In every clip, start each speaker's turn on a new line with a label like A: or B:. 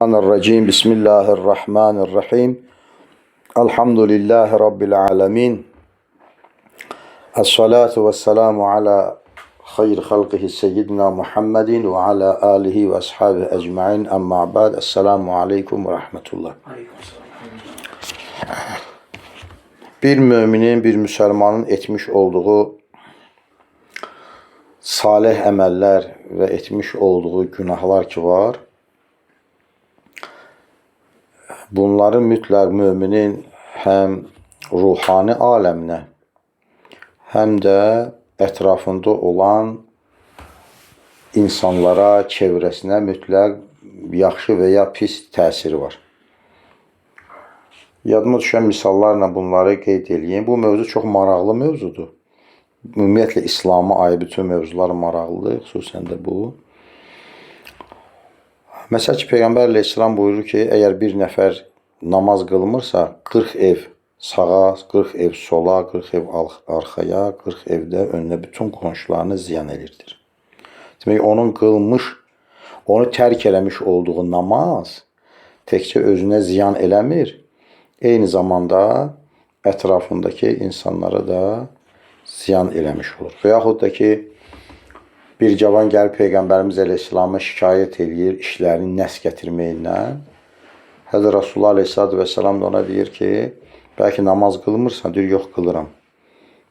A: Bismillahirrahmanirrahim. Bismillahirrahmanirrahim. Elhamdülillahi Rabbil alemin. Es-salatu vesselamu ala hayr halqihi seyyidina Muhammedin ve ala alihi ve ashabihi ecma'in. Amma ba'd. Esselamu aleyküm ve rahmetullah. Bir müminin, bir müsəlmanın etmiş olduğu salih əməllər və etmiş olduğu günahlar ki var, bunların mütləq müminin həm ruhani aləminə, həm də ətrafında olan insanlara, çevrəsinə mütləq yaxşı və ya pis təsiri var. Yadıma düşən misallarla bunları qeyd edeyim. Bu mövzu çox maraqlı mövzudur. Ümumiyyətlə, İslam'a aid bütün mövzular maraqlıdır, xüsusən də bu. Məsələn ki, Peyğəmbər əleyhissalam buyurur ki, əgər bir nəfər namaz qılmırsa, 40 ev sağa, 40 ev sola, 40 ev arxaya, 40 evdə önünə bütün qonşularını ziyan edirdir. Demək, onun qılmış, onu tərk eləmiş olduğu namaz təkcə özünə ziyan eləmir, eyni zamanda ətrafındakı insanlara da ziyan eləmiş olur. Və yaxud da ki, bir cavan gəlib Peyğəmbərimiz əleyhissalama şikayət edir işlərini nəs gətirməyindən. Həzrət Rasulullah əleyhissalatu vesselam da ona deyir ki, bəlkə namaz qılmırsan, deyir, yox qılıram.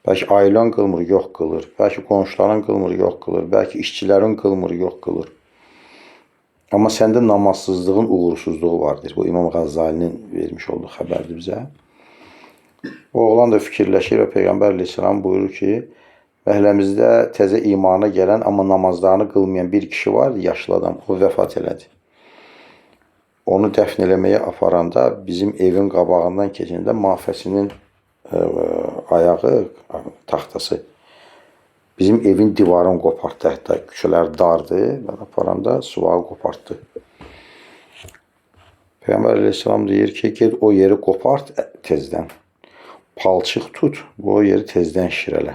A: Bəlkə ailən qılmır, yox qılır. Bəlkə qonşuların qılmır, yox qılır. Bəlkə işçilərin qılmır, yox qılır. Amma səndə namazsızlığın uğursuzluğu vardır. Bu İmam Ğəzzalinin vermiş olduğu xəbərdir bizə. O oğlan da fikirləşir və Peyğəmbər əleyhissalam buyurur ki, məhəlləmizdə təzə imana gələn, amma namazlarını qılmayan bir kişi var, yaşlı adam, o vəfat elədi. Onu dəfn eləməyə aparanda bizim evin qabağından keçəndə mahfəsinin ayağı, taxtası bizim evin divarını qopartdı, hətta küçələr dardı, mən aparanda suvağı qopartdı. Peyğəmbər əleyhissalam deyir ki, get o yeri qopart tezdən, palçıq tut, o yeri tezdən şirələ.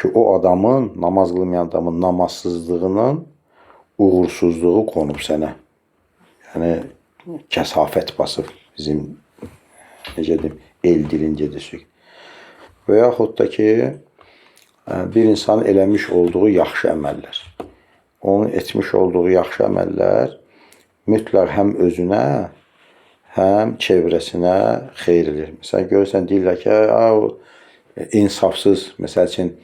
A: Ki o adamın, namaz qılmayan adamın namazsızlığının uğursuzluğu qonub sənə. Yəni, kəsafət basıb bizim, necə deyim, el dilincə desək. Və yaxud da ki, bir insanın eləmiş olduğu yaxşı əməllər. Onun etmiş olduğu yaxşı əməllər mütləq həm özünə, həm çevrəsinə xeyr edir. Məsələn, görürsən, deyirlər ki, insafsız, məsəl üçün,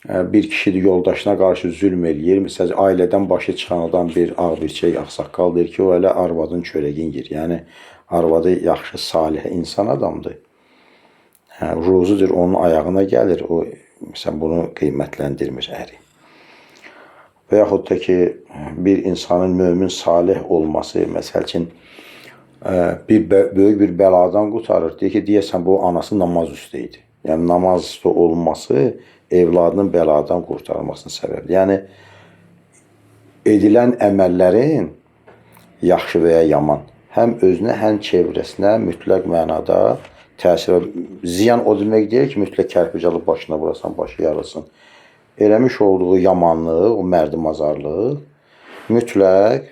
A: bir kişidir yoldaşına qarşı zülm eləyir. Məsələn, ailədən başı çıxan adam bir ağbirçək, ağsaqqal deyir ki, o elə arvadın çörəgin yiyir. Yəni, arvadı yaxşı, salih insan adamdır. Ruzudur, onun ayağına gəlir. O, məsələn, bunu qiymətləndirmir əri. Və yaxud da ki, bir insanın mömin salih olması, məsəl üçün, böyük bir bəladan qurtarır. Deyir ki, deyəsən, bu anası namaz üstə idi. Yəni, namaz üstə olması evladının bəladan qurtarılmasının səbəbidir. Yəni, edilən əməllərin yaxşı və ya yaman həm özünə, həm çevrəsinə mütləq mənada təsir. Ziyan o demək deyir ki, mütləq kərpic alıb başına vurasan, başı yarılsın. Eləmiş olduğu yamanlıq, o mərdimazarlıq mütləq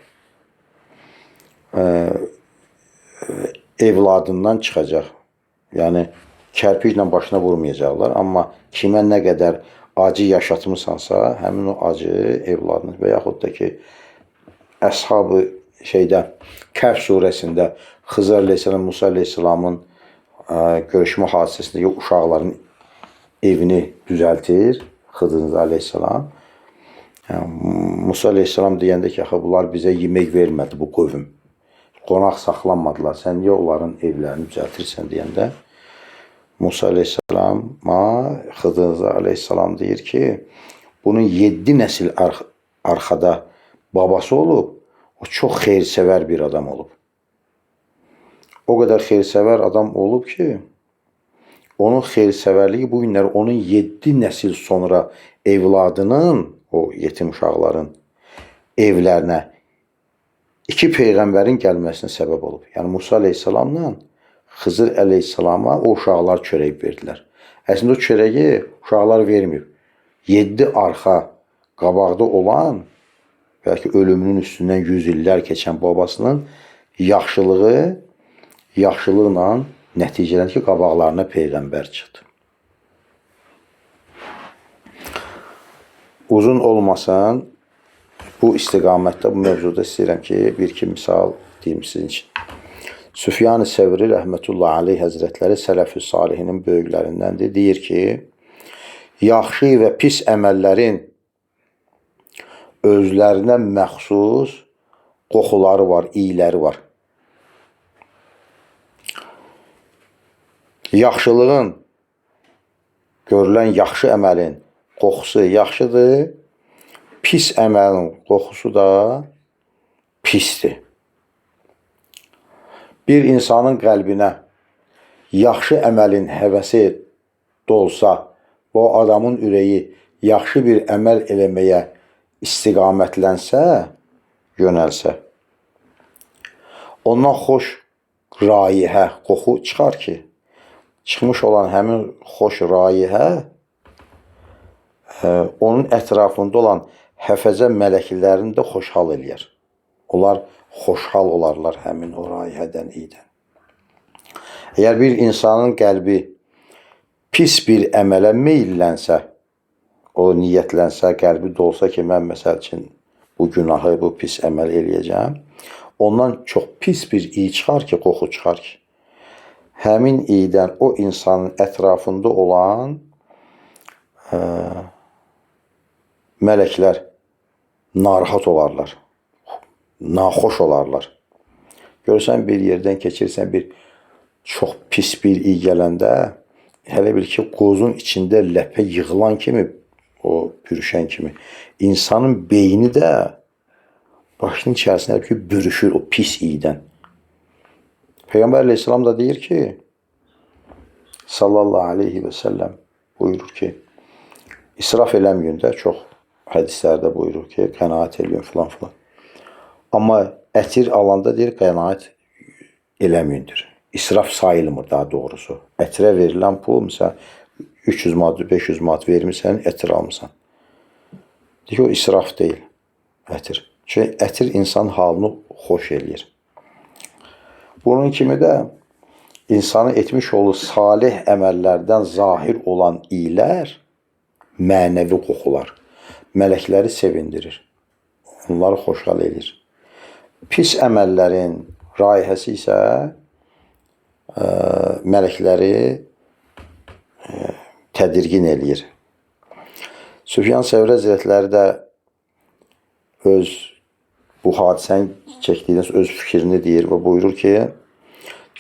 A: evladından çıxacaq. Yəni, kərpiclə başına vurmayacaqlar. Amma kimə nə qədər acı yaşatmışsansa, həmin o acı evladını və yaxud da ki, Əshab-ı Kəhf surəsində Xızır əleyhissalam, Musa əleyhissalamın görüşmə hadisəsində uşaqların evini düzəltir Xızır əleyhissalam. Musa əleyhissalam deyəndə ki, bunlar bizə yemək vermədi bu qövm. Qonaq saxlanmadılar. Sən niyə onların evlərini düzəltirsən deyəndə Musa əleyhissalama Xızır əleyhissalam deyir ki, bunun 7 nəsil arxada babası olub, o çox xeyrsevər bir adam olub. O qədər xeyrsevər adam olub ki, onun xeyrsevərliyi bu günlər onun 7 nəsil sonra evladının, o yetim uşaqların evlərinə 2 peyğəmbərin gəlməsinə səbəb olub. Yəni, Musa əleyhissalamla Xızır əleyhissalama o uşaqlar çörək verdilər. Əslində o çörəyi uşaqlar verməyib. 7 arxa qabaqda olan bəlkə ölümünün üstündən 100 illər keçən babasının yaxşılıqla nəticələndi ki, qabaqlarına Peyğəmbər çıxdı. Uzun olmasan, bu istiqamətdə, bu mövzuda istəyirəm ki, bir-iki misal deyim sizin üçün. Süfyan-ı Sevri rəhmətullahi aleyh həzrətləri Sələf-ü Salihinin böyüklərindəndir. Deyir ki, yaxşı və pis əməllərin özlərinə məxsus qoxuları var, iyləri var. Yaxşılığın, görülən yaxşı əməlin qoxusu yaxşıdır, pis əməlin qoxusu da pisdir. Bir insanın qəlbinə yaxşı əməlin həvəsi dolsa, o adamın ürəyi yaxşı bir əməl eləməyə istiqamətlənsə, yönəlsə, ondan xoş rayihə, qoxu çıxar ki, çıxmış olan həmin xoş rayihə onun ətrafında olan həfəzə mələklərini də xoşhal eləyər. Onlar xoşhal olarlar həmin o rayihədən, iydən. Əgər bir insanın qəlbi pis bir əmələ meyllənsə, o niyyətlənsə, qəlbi dolsa ki, mən məsəl üçün bu günahı, bu pis əməl eləyəcəm, ondan çox pis bir iy çıxar ki, qoxu çıxar ki, həmin iydən o insanın ətrafında olan mələklər narahat olarlar, naxoş olarlar. Görsən bir yerdən keçirsən, bir çox pis bir iy gələndə, hələ bil ki, qozun içində ləpə yığılan kimi, o bürüşən kimi, insanın beyni də başının içərisində ki, bürüşür o pis iydən. Peyğəmbər əleyhissalam da deyir ki, sallallahu aleyhi və səlləm buyurur ki, israf eləməyin də, çox hədislərdə buyurur ki, qənaət eləyin filan filan. Amma ətir alanda deyir, qənaət eləməyindir. İsraf sayılmır daha doğrusu. Ətirə verilən pul, məsələn, 300 manat, 500 manat vermirsən, ətir almısan. Deyir ki, o israf deyil, ətir. Çünki ətir insan halını xoş eləyir. Bunun kimi də insanı etmiş olduğu salih əməllərdən zahir olan iylər mənəvi qoxular. Mələkləri sevindirir. Onları xoşhal edir. Pis əməllərin raihəsi isə mələkləri tədirgin eləyir. Süfyan Sevri Həzrətləri də öz bu hadisəni çəkdiyiniz öz fikrini deyir və buyurur ki,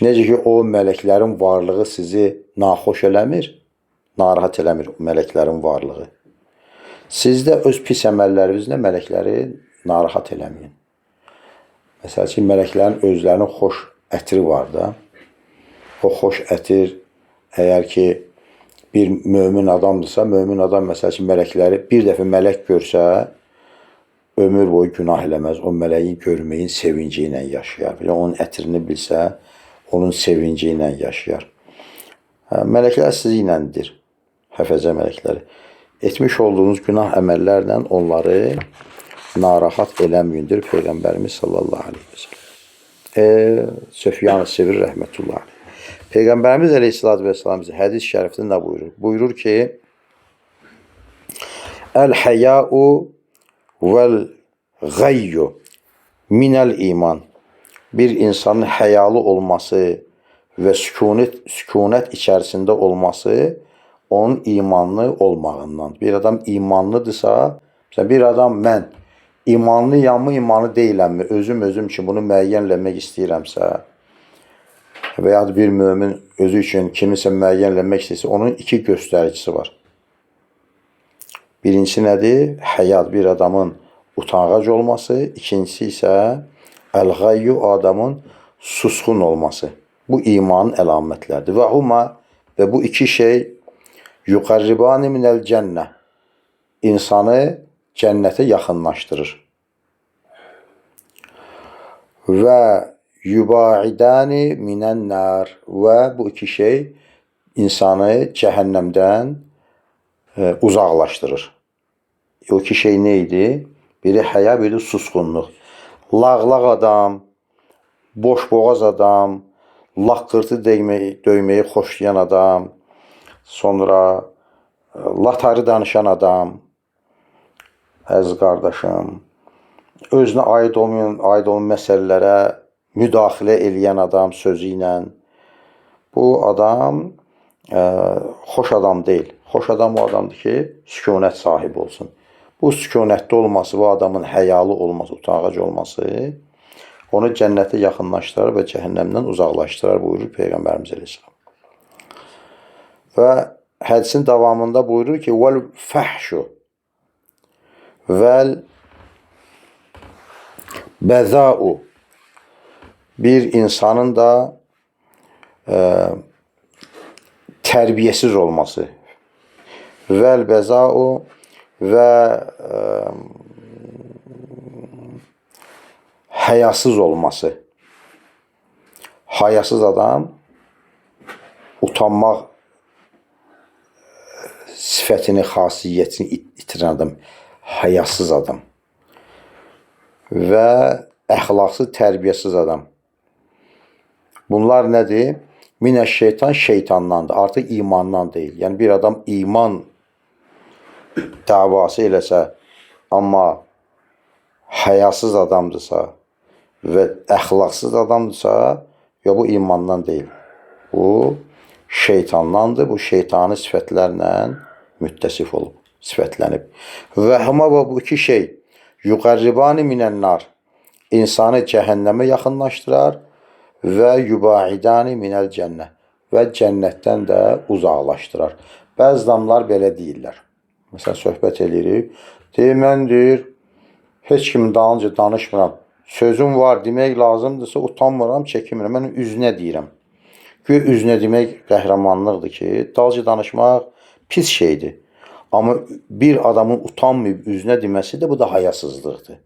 A: necə ki o mələklərin varlığı sizi naxoş eləmir, narahat eləmir o mələklərin varlığı. Siz də öz pis əməllərinizlə mələkləri narahat eləməyin. Məsəl üçün, mələklərin özlərinin xoş ətri var da. O xoş ətir, əgər ki, bir mömin adamdırsa, mömin adam məsəl üçün mələkləri bir dəfə mələk görsə, ömür boyu günah eləməz. O mələyin görməyin sevinci ilə yaşayar. Onun ətrini bilsə, onun sevinci ilə yaşayar. Mələklər sizi iləndir, həfəzə mələkləri. Etmiş olduğunuz günah əməllərlə onları narahat eləməyindir Peyğəmbərimiz sallallahu aleyhi və səlləm. Süfyan-ı Sevri rəhmətullahi aleyh. Peyğəmbərimiz əleyhissalatü vesselam bizə hədis şərifdə nə buyurur? Buyurur ki, Əl-həyəu vəl-gayyu minəl iman. Bir insanın həyalı olması və sükunət içərisində olması onun imanlı olmağından. Bir adam imanlıdırsa, bir adam mən imanlıyam mı, imanlı deyiləmmi, özüm üçün bunu müəyyənləmək istəyirəmsə və ya bir mömin özü üçün kimisə müəyyənləmək istəyirsə, onun iki göstəricisi var. Birincisi nədir? Həyat, bir adamın utanğac olması, ikincisi isə əl-gayyu, adamın susqun olması. Bu imanın əlamətlərdir. Və huma, və bu iki şey yuqarribani minəl cənnə, insanı cənnətə yaxınlaşdırır. Və yubaidani minən nar, və bu iki şey insanı cəhənnəmdən uzaqlaşdırır. O iki şey neydi? Biri həya, biri susqunluq. Lağlaq adam, boşboğaz adam, laqqırtı döyməyi xoşlayan adam, sonra latari danışan adam, əziz qardaşım, özünə aid olmayan məsələlərə müdaxilə eləyən adam sözü ilə. Bu adam xoş adam deyil. Xoş adam o adamdır ki, sükunət sahibi olsun. Bu sükunətli olması, bu adamın həyalı olması, utanğac olması onu cənnətə yaxınlaşdırar və cəhənnəmdən uzaqlaşdırar, buyurur Peyğəmbərimiz əleyhissalam. Və hədisin davamında buyurur ki, vəl fəhşu vəl bəzau, bir insanın da tərbiyəsiz olması, vəl bəzau və həyasız olması. Hayasız adam utanmaq sifətini, xasiyyətini itirən adam, hayasız adam və əxlaqsız, tərbiyəsiz adam. Bunlar nədir? Minəş-şeytan şeytandandır, artıq imandan deyil. Yəni bir adam iman davası eləsə, amma həyasız adamdırsa və əxlaqsız adamdırsa, ya bu imandan deyil. Bu şeytandandır, bu şeytani sifətlərlə müttəsif olub, sifətlənib. Və huma bu iki şey yuqarribani minənnar, insanı cəhənnəmə yaxınlaşdırar və yubaidani minəl cənnə və cənnətdən də uzaqlaşdırar. Bəzi adamlar belə deyirlər. Məsələn, söhbət eləyirik. Deyir, mən deyir, heç kimin dalınca danışmıram. Sözüm var, demək lazımdırsa utanmıram, çəkinmirəm. Mən üzünə deyirəm. Güya üzünə demək qəhrəmanlıqdır ki, dalınca danışmaq pis şeydir. Amma bir adamın utanmayıb üzünə deməsi də bu da hayasızlıqdır.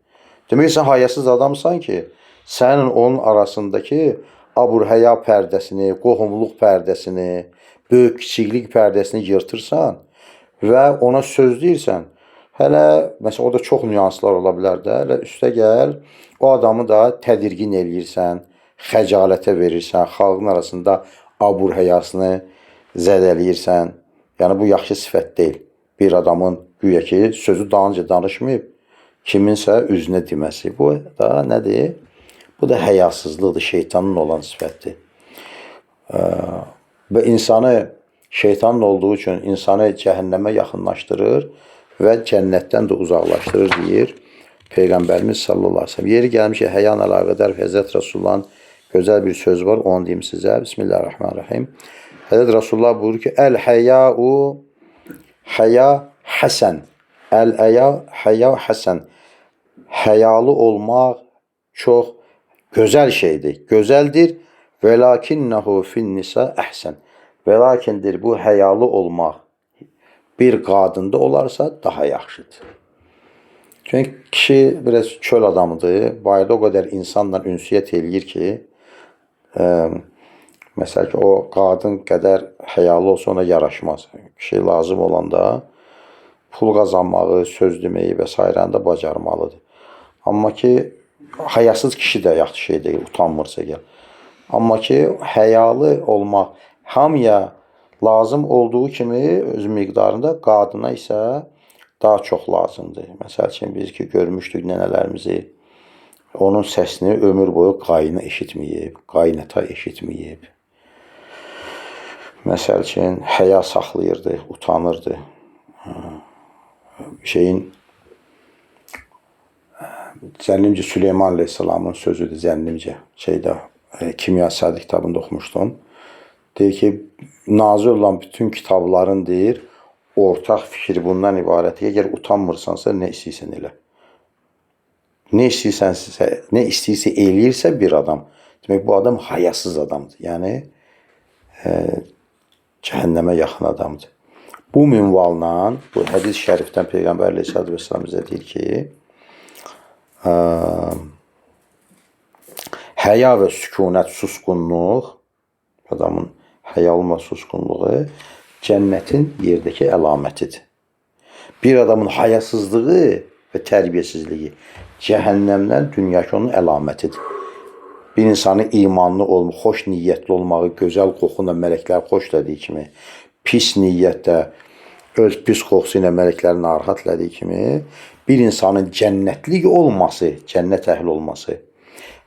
A: Demək sən hayasız adamsan ki, sənin onun arasındakı abur-həya pərdəsini, qohumluq pərdəsini, böyük-kiçiklik pərdəsini yırtırsan və ona söz deyirsən. Hələ, məsələn, orada çox nüanslar ola bilər də, hələ üstə gəl, o adamı da tədirgin eləyirsən, xəcalətə verirsən, xalqın arasında abur-həyasını zədələyirsən. Yəni, bu yaxşı sifət deyil. Bir adamın güya ki, sözü dalınca danışmayıb, kiminsə üzünə deməsi. Bu da nədir? Bu da həyasızlıqdır, şeytanın olan sifətdir. Və insanı, şeytanın olduğu üçün insanı cəhənnəmə yaxınlaşdırır və cənnətdən də uzaqlaşdırır, deyir Peyğəmbərimiz sallallahu aleyhi ve sellem. Yeri gəlmiş ki, həyanla əlaqədar Həzrət Rasulullahın gözəl bir söz var, onu deyim sizə. Bismillahirrahmanirrahim. Həzrət Rasulullah buyurur ki, əl-həyau həya həsən. Əl-həya həsən. Həyalı olmaq çox gözəl şeydir, gözəldir. Və lakinnəhu fin-nisa əhsən. Və lakindir, bu həyalı olmaq bir qadında olarsa daha yaxşıdır. Çünki kişi biraz çöl adamıdır, bayırda o qədər insanla ünsiyyət eləyir ki, məsələn ki, o qadın qədər həyalı olsa ona yaraşmaz. Kişi lazım olanda pul qazanmağı, söz deməyi və s. da bacarmalıdır. Amma ki, həyasız kişi də yaxşı şey deyil, utanmırsa gəl. Amma ki, həyalı olmaq hamıya lazım olduğu kimi öz miqdarında, qadına isə daha çox lazımdır. Məsəl üçün, biz ki, görmüşdük nənələrimizi, onun səsini ömür boyu qayını eşitməyib, qaynata eşitməyib. Məsəl üçün, həya saxlayırdı, utanırdı. Zənnimcə Süleyman Aleyhisselamın sözüdür, zənnimcə. Kimya Sədi kitabında oxumuşdum. Deyir ki, nazil olan bütün kitabların deyir, ortaq fikri bundan ibarət. Əgər utanmırsansa, nə istəyirsən elə. Nə istəyirsə eləyirsə bir adam, demək bu adam hayasız adamdır. Yəni, cəhənnəmə yaxın adamdır. Bu minvalla, bu hədis şərifdən Peyğəmbər Aleyhisselatü Vesselam bizə deyir ki, həya və sükunət, susqunluq, adamın həya olma susqunluğu cənnətin yerdəki əlamətidir. Bir adamın hayasızlığı və tərbiyəsizliyi cəhənnəmdən dünyaki onun əlamətidir. Bir insanın imanlı olmaq, xoş niyyətli olmağı, gözəl qoxuyla mələklər xoş dediyi kimi, pis niyyətdə öz pis qoxusu ilə mələkləri narahat elədiyi kimi, bir insanın cənnətlik olması, cənnət əhli olması,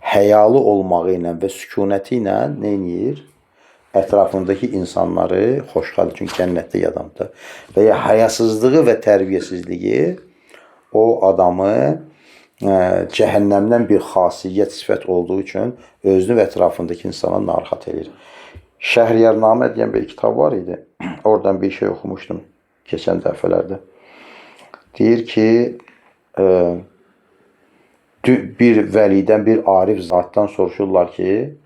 A: həyalı olmağı ilə və sükunəti ilə nə edir? Ətrafındakı insanları xoşxal, çünki cənnətlik adamdır. Və ya həyasızlığı və tərbiyəsizliyi o adamı cəhənnəmdən bir xasiyyət, sifət olduğu üçün özünü və ətrafındakı insana narahat edir. Şəhriyarnamə deyən bir kitab var idi. Oradan bir şey oxumuşdum keçən dəfələrdə. Deyir ki, bir vəlidən, bir arif zatdan soruşurlar ki,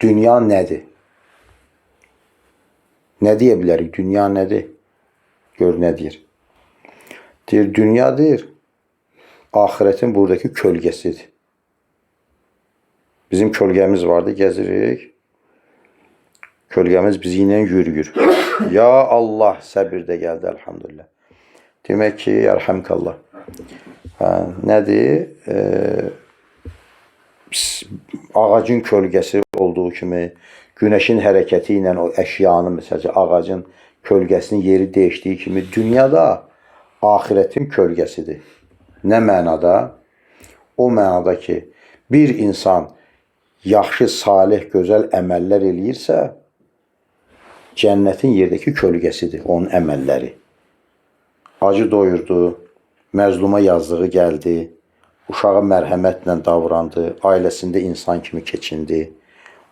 A: dünya nədir? Nə deyə bilərik? Dünya nədir? Gör nə deyir. Deyir, dünya deyir, ahirətin buradakı kölgəsidir. Bizim kölgəmiz vardı, gəzirik. Kölgəmiz bizi ilə yürüyür. Ya Allah, səbir də gəldi, elhamdülillah. Demək ki, yarhamkallah. Nədir? Ağacın kölgəsi olduğu kimi, günəşin hərəkəti ilə o əşyanın, məsələn, ağacın kölgəsinin yeri dəyişdiyi kimi, dünyada ahirətin kölgəsidir. Nə mənada? O mənada ki, bir insan yaxşı, salih, gözəl əməllər eləyirsə, cənnətin yerdəki kölgəsidir, onun əməlləri. Acı doyurdu, məzluma yazdığı gəldi, uşağa mərhəmətlə davrandı, ailəsində insan kimi keçindi,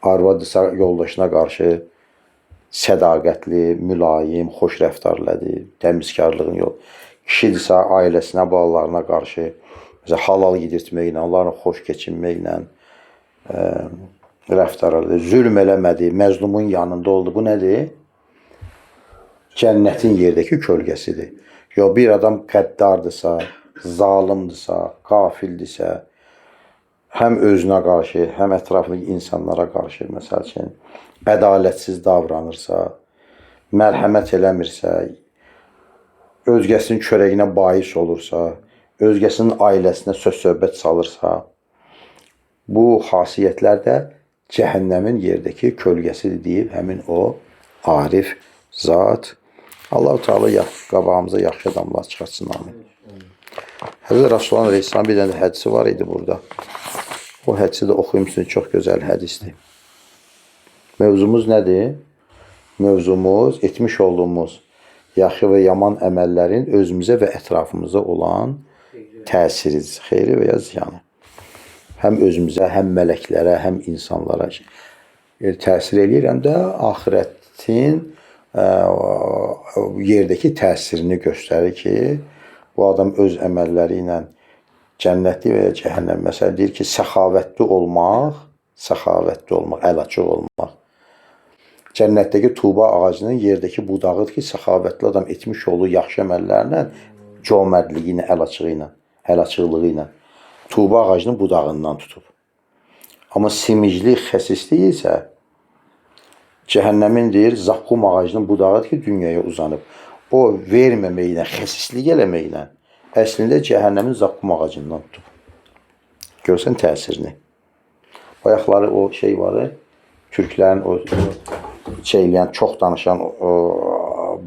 A: arvadısa yoldaşına qarşı sədaqətli, mülayim, xoş rəftarlədi, təmizkarlığın yol. Kişidirsə ailəsinə, balalarına qarşı məsələn, halal yedirtməklə, onlarla xoş keçinməklə rəftar elədi, zülm eləmədi, məzlumun yanında oldu. Bu nədir? Cənnətin yerdəki kölgəsidir. Yox, bir adam qəddardırsa, zalimdirsə, qafildirsə, həm özünə qarşı, həm ətrafındakı insanlara qarşı, məsəl üçün, ədalətsiz davranırsa, mərhəmət eləmirsə, özgəsinin çörəyinə bais olursa, özgəsinin ailəsinə söz-söhbət salırsa, bu xasiyyətlər də cəhənnəmin yerdəki kölgəsidir deyib həmin o arif zat. Allah-u Teala qabağımıza yaxşı adamlar çıxartsın, amin. Həzrət Rasulullah Aleyhisselam bir dənə hədisi var idi burada. O hədisi də oxuyum sizin, çox gözəl hədisdir. Mövzumuz nədir? Mövzumuz etmiş olduğumuz yaxşı və yaman əməllərin özümüzə və ətrafımıza olan təsiridir, xeyri və ya ziyanı. Həm özümüzə, həm mələklərə, həm insanlara təsir eləyir, həm də axirətin yerdəki təsirini göstərir ki, bu adam öz əməlləri ilə cənnətli və ya cəhənnəm. Məsələn, deyir ki, səxavətli olmaq, əl açıq olmaq. Cənnətdəki tuğba ağacının yerdəki budağıdır ki, səxavətli adam etmiş olduğu yaxşı əməllərlə, cömərtliyi ilə, əl açıqlığı ilə tuğba ağacının budağından tutub. Amma simiclik, xəsislik isə cəhənnəmin deyir, zaqqum ağacının budağıdır ki, dünyaya uzanıb. O verməməklə, xəsislik eləməklə əslində cəhənnəmin zaqqum ağacından tutub. Görsən təsirini. Bayaqları o şey var, türklərin o şeyləyən, çox danışan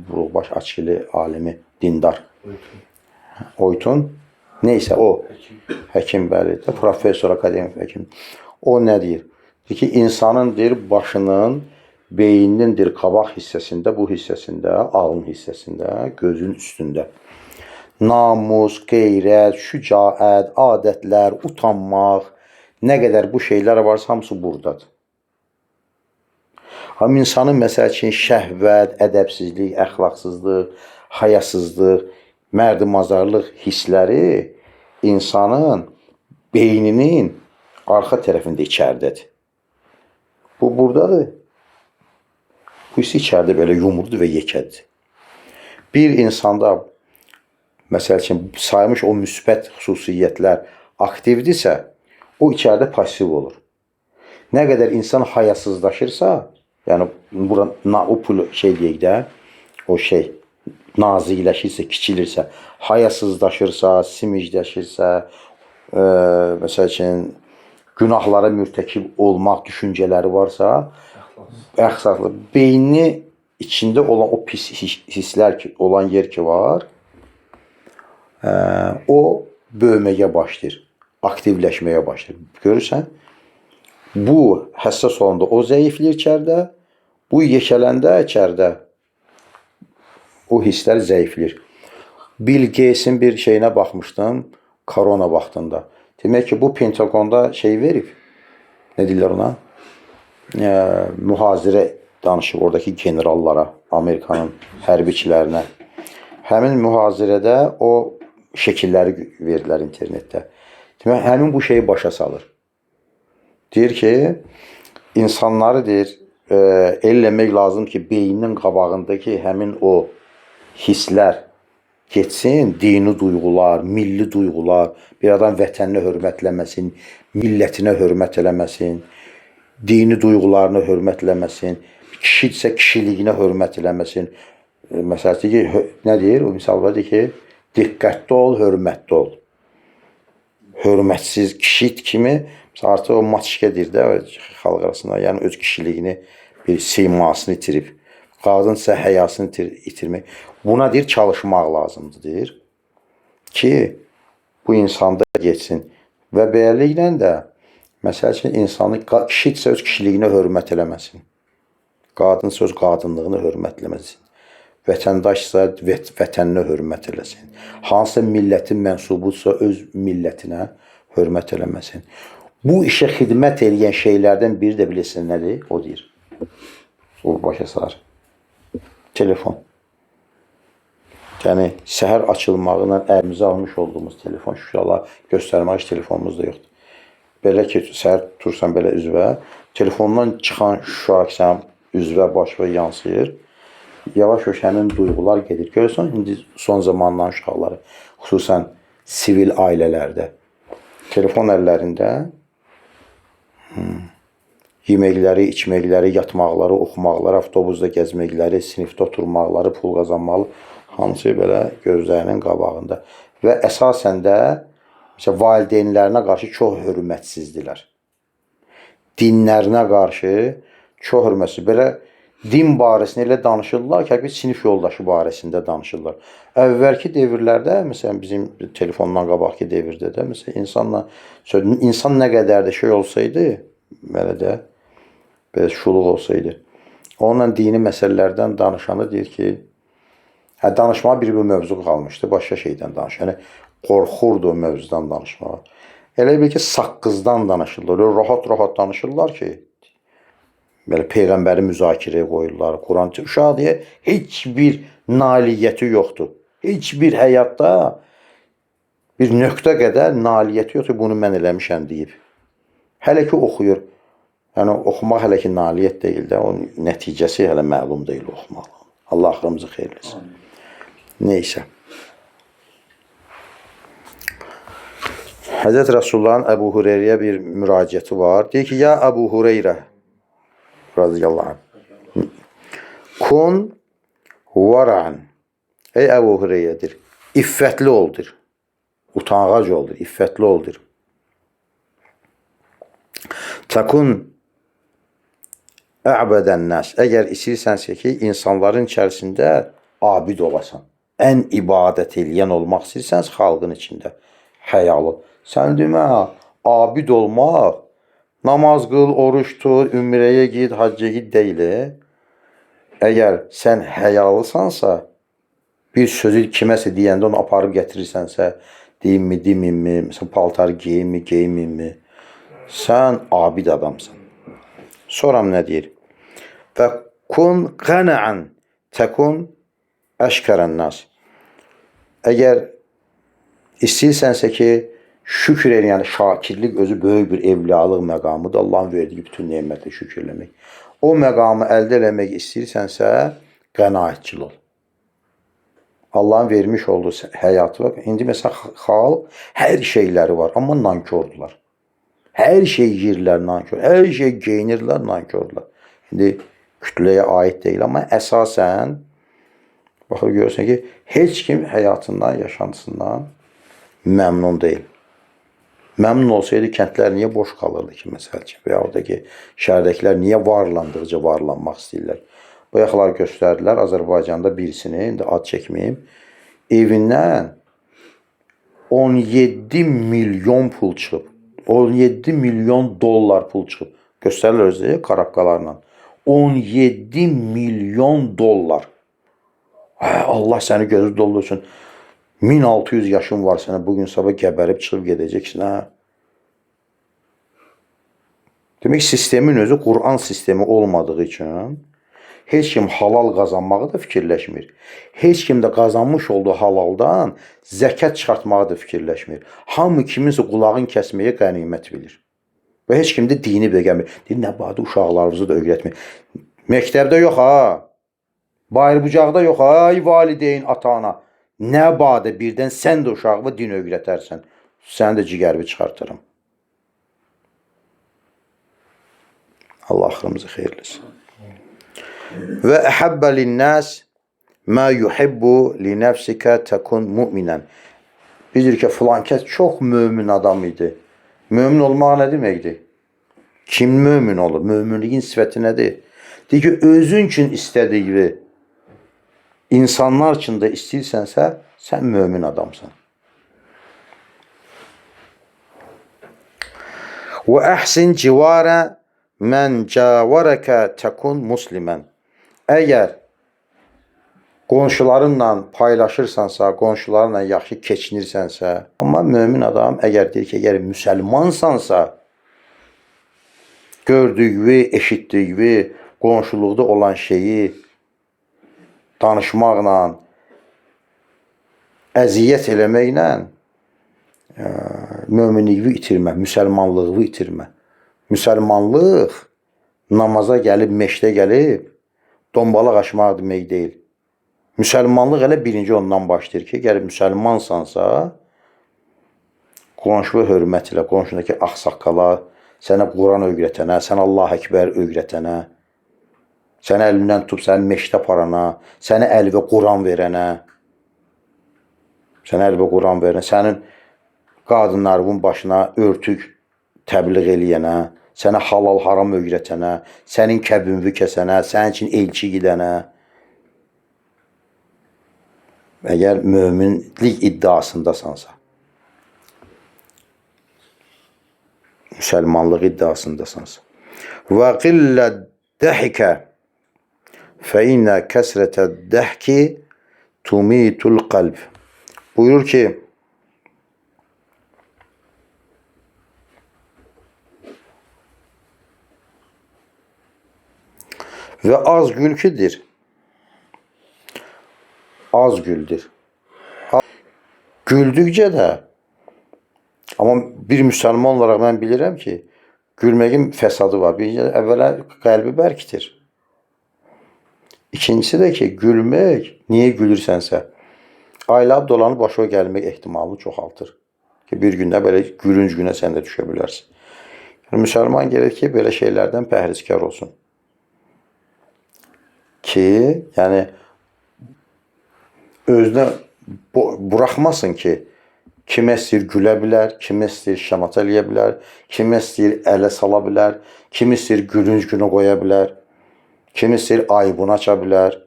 A: buruqbaş açılı alimi, dindar. Oytun. Neysə o, həkim bəli, professor, akademik həkim. O nə deyir? Deyir ki, insanın deyir, başının, beyninin deyir, qabaq hissəsində, bu hissəsində, alın hissəsində, gözün üstündə namus, qeyrət, şücaət, adətlər, utanmaq, nə qədər bu şeylər varsa, hamısı buradadır. Amma insanın məsəl üçün şəhvət, ədəbsizlik, əxlaqsızlıq, hayasızlıq, mərdimazarlıq hissləri insanın beyninin arxa tərəfində içərdədir. Bu buradadır. Bu hissi içərdə belə yumurdur və yekədir. Bir insanda məsəl üçün saymış o müsbət xüsusiyyətlər aktivdirsə, o içərdə pasiv olur. Nə qədər insan hayasızlaşırsa, yəni bura o pul şey deyək də, o şey nazikləşirsə, kiçilirsə, hayasızlaşırsa, simicləşirsə, məsəl üçün günahlara mürtəkib olmaq düşüncələri varsa, əxlaqlı beyni içində olan o pis hisslər ki, olan yer ki var, o böyüməyə başlayır, aktivləşməyə başlayır. Görürsən, bu həssas olanda o zəifləyir içəridə, bu yekələndə içəridə o hisslər zəifləyir. Bill Gates'in bir şeyinə baxmışdım, korona vaxtında. Demək ki, bu Pentagonda şey verib, nə deyirlər ona? Mühazirə danışıb oradakı generallara, Amerikanın hərbiçilərinə. Həmin mühazirədə o şəkilləri verdilər internetdə. Demək, həmin bu şeyi başa salır. Deyir ki, insanları deyir, eləmək lazım ki, beyninin qabağındakı həmin o hisslər getsin, dini duyğular, milli duyğular, bir adam vətəninə hörmət eləməsin, millətinə hörmət eləməsin, dini duyğularına hörmət eləməsin, kişidirsə kişiliyinə hörmət eləməsin. Məsələn ki, nə deyir? O misal var ki, diqqətli ol, hörmətli ol. Hörmətsiz kişi kimi artıq o maçka deyir də xalq arasında, yəni öz kişiliyini, bir simasını itirib. Qadınsa həyasını itirmək. Buna deyir, çalışmaq lazımdır, deyir. Ki, bu insanda geçsin. Və beləliklə də, məsəl üçün, insanı, kişidirsə öz kişiliyinə hörmət eləməsin. Qadınsa öz qadınlığını hörmət eləməsin. Vətəndaşsa vətəninə hörmət eləsin. Hansısa millətin mənsubudsa öz millətinə hörmət eləməsin. Bu işə xidmət eləyən şeylərdən biri də bilirsin nədir? O deyir. O başa sarar. Telefon. Yəni, səhər açılmağıyla əlimizə almış olduğumuz telefon, şükürlər, göstərmək telefonumuz da yoxdur. Belə ki, səhər tutursan belə üzvə, telefondan çıxan şüşə əksəm üzvə, başvə yansıyır. Yavaş-yavaş həmin duyğular gedir. Görürsən, indi son zamanların uşaqları, xüsusən sivil ailələrdə, telefon əllərində yeməkləri, içməkləri, yatmaqları, oxumaqları, avtobusda gəzməkləri, sinifdə oturmaqları, pul qazanmalı, hamısı belə gözlərinin qabağında. Və əsasən də valideynlərinə qarşı çox hörmətsizdirlər. Dinlərinə qarşı çox hörmətsiz. Belə din barəsində elə danışırlar ki, bir sinif yoldaşı barəsində danışırlar. Əvvəlki devirlərdə, məsələn, bizim telefondan qabaqki devirdə də, məsələn, insan nə qədər də şey olsaydı, belə də, belə şuluq olsaydı, onunla dini məsələlərdən danışanda deyir ki, danışmağa bir mövzu qalmışdı, başqa şeydən danışır. Yəni, qorxurdu o mövzudan danışmağa. Elə bir ki, saqqızdan danışırlar, öyle rahat-rahat danışırlar ki, belə Peyğəmbəri müzakirəyə qoyurlar, Quran uşaq deyə heç bir nailiyyəti yoxdur. Heç bir həyatda bir nöqtə qədər nailiyyəti yoxdur, bunu mən eləmişəm deyib. Hələ ki, oxuyur. Yəni, oxumaq hələ ki, nailiyyət deyil də, onun nəticəsi hələ məlum deyil oxumaq. Allah axırımızı xeyirləsin. Neysə. Həzrət Rasullahın Əbu Hureyreyə bir müraciəti var. Deyir ki, ya Əbu Hureyrə radiyallahu anh, kun varan. Ey Əbu Hureyrədir, iffətli oldur, utanğac oldur, iffətli oldur. Takun əbədən nəs. Əgər istəyirsənsə ki, insanların içərisində abid olasan, ən ibadət eləyən olmaq istəyirsənsə xalqın içində, həyalı. Sən demə, abid olmaq, namaz qıl, oruç tut, ümrəyə git, hacca git deyil. Əgər sən həyalısansa, bir sözü kiməsə deyəndə onu aparıb gətirirsənsə, deyimmi, deminmi, məsələn, paltar geyimmi, geyimmi, sən abid adamsan. Sonra nə deyir? Və kun qənəən təkun əşkərən nas. Əgər istəyirsənsə ki, şükür edin, yəni şakirlik özü böyük bir evliyalıq məqamıdır. Allahın verdiyi bütün nemətlə şükür eləmək. O məqamı əldə eləmək istəyirsənsə, qənaətçil ol. Allahın vermiş olduğu həyatı var. İndi məsələn, xalq hər şeyləri var, amma nankordular. Hər şey yeyirlər, nankor. Hər şey geyinirlər, nankordular. İndi kütləyə aid deyil, amma əsasən Baxıb görürsən ki, heç kim həyatından, yaşantısından məmnun deyil. Məmnun olsaydı kəndlər niyə boş qalırdı ki, məsəl ki, və yaxud da ki, şəhərdəkilər niyə varlandıqca varlanmaq istəyirlər. Bu yaxlar göstərdilər Azərbaycanda birisini, indi ad çəkməyim, evindən 17 milyon pul çıxıb. 17 milyon dollar pul çıxıb. Göstərirlər özü karabkalarla. 17 milyon dollar. Allah səni gözü doldursun. 1600 yaşın var sənə, bugün sabah gəbərib çıxıb gedəcəksin. Demək, sistemin özü Qur'an sistemi olmadığı üçün heç kim halal qazanmağı da fikirləşmir. Heç kim də qazanmış olduğu halaldan zəkat çıxartmağı da fikirləşmir. Hamı kiminsə qulağını kəsməyə qənimət bilir. Və heç kim də dini bəgəmir. Deyir, nə badı uşaqlarımızı da öyrətmir. Məktəbdə yox ha. Bayır-bucaqda yox ha. Ay valideyn, ata-ana. Nə badı birdən sən də uşağıma din öyrətərsən. Səni də cigərbi çıxartırım. Allah axırımızı xeyirləsin. Və əhəbbə linnəs mə yuhibbu li nəfsikə təkun müminən. Bilir ki, filan kəs çox mömin adam idi. Mömin olmaq nə deməkdir? Kim mömin olur? Möminliyin sifəti nədir? Deyir ki, özün üçün istədiyi insanlar üçün də istəyirsənsə, sən mömin adamsan. Və əhsin civarə mən cavarəkə təkun muslimən. Əgər qonşularınla paylaşırsansa, qonşularınla yaxşı keçinirsənsə, amma mömin adam əgər deyir ki, əgər müsəlmansansa, gördüyü, eşitdiyi, qonşuluqda olan şeyi danışmaqla, əziyyət eləməklə möminliyi itirmə, müsəlmanlığı itirmə. Müsəlmanlıq namaza gəlib, meşdə gəlib, dombalaq aşmaq demək deyil. Müsəlmanlıq elə birinci ondan başlayır ki, əgər müsəlmansansa, qonşuya hörmət elə, qonşudakı ağsaqqala, sənə Quran öyrətənə, sənə Allah Əkbər öyrətənə, sənə əlindən tutub səni meşdə aparana, sənə əlvə Quran verənə, sənin qadınlarının başına örtük təbliğ eləyənə, sənə halal haram öyrətənə, sənin kəbinvi kəsənə, sənin üçün elçi gidənə, əgər möminlik iddiasındasansa, müsəlmanlıq iddiasındasansa. Və qillə dəhikə fə innə kəsrətə dəhki tumitul qalb. Buyurur ki, və az gülküdür. Az güldür. Güldükcə də, amma bir müsəlman olaraq mən bilirəm ki, gülməyin fəsadı var. Birinci, əvvələ qəlbi bərkidir. İkincisi də ki, gülmək, niyə gülürsənsə, ayılıb dolanıb başına gəlmək ehtimalını çoxaltır. Ki, bir gündə belə gülünc günə sən də düşə bilərsin. Yəni, müsəlman gerək ki, belə şeylərdən pəhrizkar olsun. Ki, yəni, özünə buraxmasın ki, kimə istəyir gülə bilər, kimə istəyir şəmat eləyə bilər, kimə istəyir ələ sala bilər, kim istəyir gülünc günə qoya bilər, kim istəyir ayıbını aça bilər.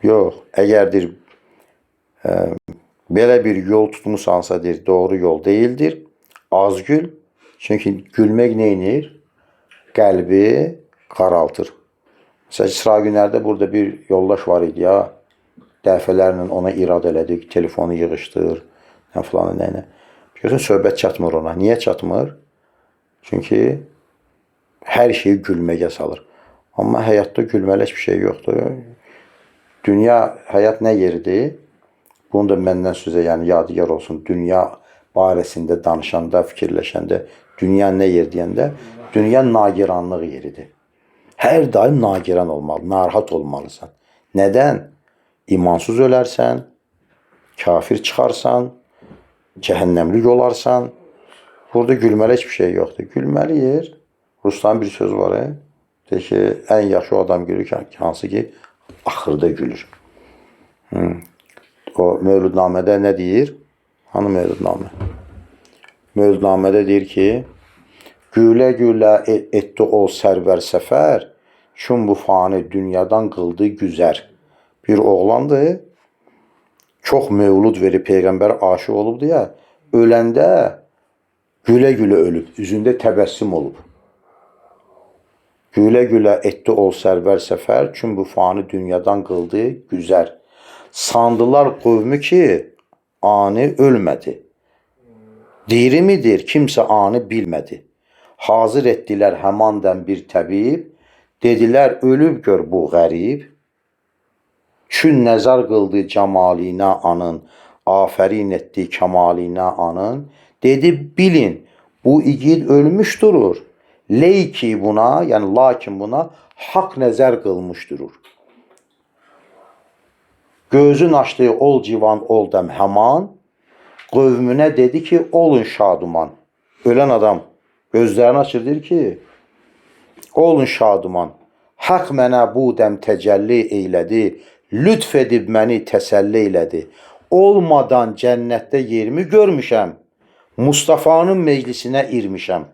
A: Yox, əgərdir belə bir yol tutmusansa, doğru yol deyildir, az gül. Çünki gülmək neynir? Qəlbi qaraltır. Məsələn, sıra günlərdə burada bir yoldaş var idi ya, dəfələrlə ona irad elədik, telefonu yığışdır, filanı nəyinə. Görürsən, söhbət çatmır ona. Niyə çatmır? Çünki hər şeyi gülməyə salır. Amma həyatda gülməli heç bir şey yoxdur. Dünya, həyat nə yeridir? Bunu da məndən sizə yadigar olsun. Dünya barəsində danışanda, fikirləşəndə, dünya nə yer deyəndə, dünya nagiranlıq yeridir. Hər daim nagiran olmalı, narahat olmalısan. Nədən? İmansız ölərsən, kafir çıxarsan, cəhənnəmlik olarsan. Burada gülməli heç bir şey yoxdur. Gülməli yer, Ruslan bir söz var, deyir ki, ən yaxşı o adam gülür ki, hansı ki, axırda gülür. O Mevludnamədə nə deyir? Hanı Mevludnamə? Mevludnamədə deyir ki, gülə-gülə etdi ol sərvər səfər, çün bu fani dünyadan qıldı güzər. Bir oğlandır, çox mevlud verib Peyğəmbər aşıq olub deyə, öləndə gülə-gülə ölüb, üzündə təbəssüm olub. Gülə-gülə etdi ol sərvər səfər, çün bu fani dünyadan qıldı güzər. Sandılar qövmü ki, ani ölmədi. Diri midir, kimsə ani bilmədi. Hazır etdilər həmandən bir təbib, dedilər ölüb gör bu qərib. Çün nəzər qıldı cəmalinə anın, afərin etdi kəmalinə anın. Dedi bilin, bu igid ölmüş durur. Leyki buna, yəni lakin buna haqq nəzər qılmış durur. Gözün açdığı ol civan ol dəm həman, qövmünə dedi ki, olun şaduman. Ölən adam gözlərini açır, deyir ki, olun şaduman. Haqq mənə bu dəm təcəlli eylədi, lütf edib məni təsəlli eylədi. Olmadan cənnətdə yerimi görmüşəm, Mustafa'nın meclisinə irmişəm.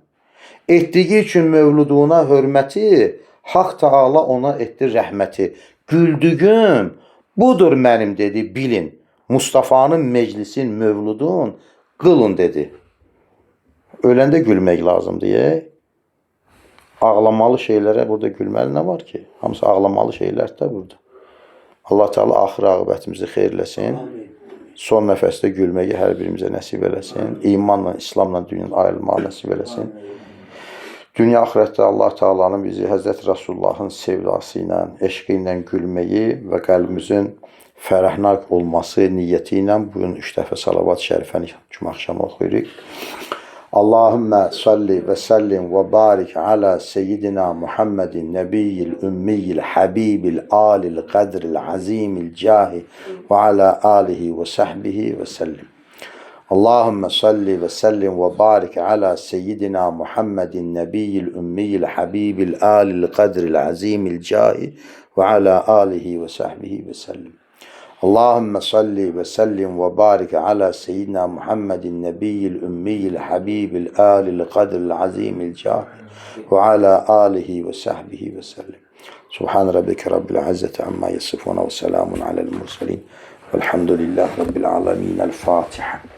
A: Etdiyi üçün mövluduna hörməti, Haqq Taala ona etdi rəhməti. Güldügüm budur mənim dedi, bilin. Mustafa'nın meclisin mövludun qılın dedi. Öləndə gülmək lazımdır. Ağlamalı şeylərə burada gülməli nə var ki? Hamısı ağlamalı şeylər də burada. Allah Teala axır aqibətimizi xeyirləsin. Son nəfəsdə gülməyi hər birimizə nəsib eləsin. İmanla, İslamla dünyanın ayrılmağı nəsib eləsin. Dünya axirətdə Allah Teala'nın bizi Həzrəti Rasulullahın sevdası ilə, eşqi ilə gülməyi və qəlbimizin fərəhnak olması niyyəti ilə bugün 3 dəfə salavat şərifəni cümə axşamı oxuyuruq. Allahümmə salli və səllim və barik alə seyyidina Muhammedin nəbiyyil ümmiyyil habibil alil qədril azimil cahi və alə alihi və səhbihi və səllim. Allahümme salli ve sellim ve barik ala seyyidina Muhammedin nebiyyil ümmiyil habibil alil kadril azimil cahi ve ala alihi ve sahbihi ve sellim. Allahümme salli ve sellim ve barik ala seyyidina Muhammedin nebiyyil ümmiyil habibil alil kadril azimil cahi ve ala alihi ve sahbihi ve sellim. Subhan rabbike rabbil izzati amma yasifun ve selamun alel murselin. Velhamdülillahi rabbil alamin. El Fatiha.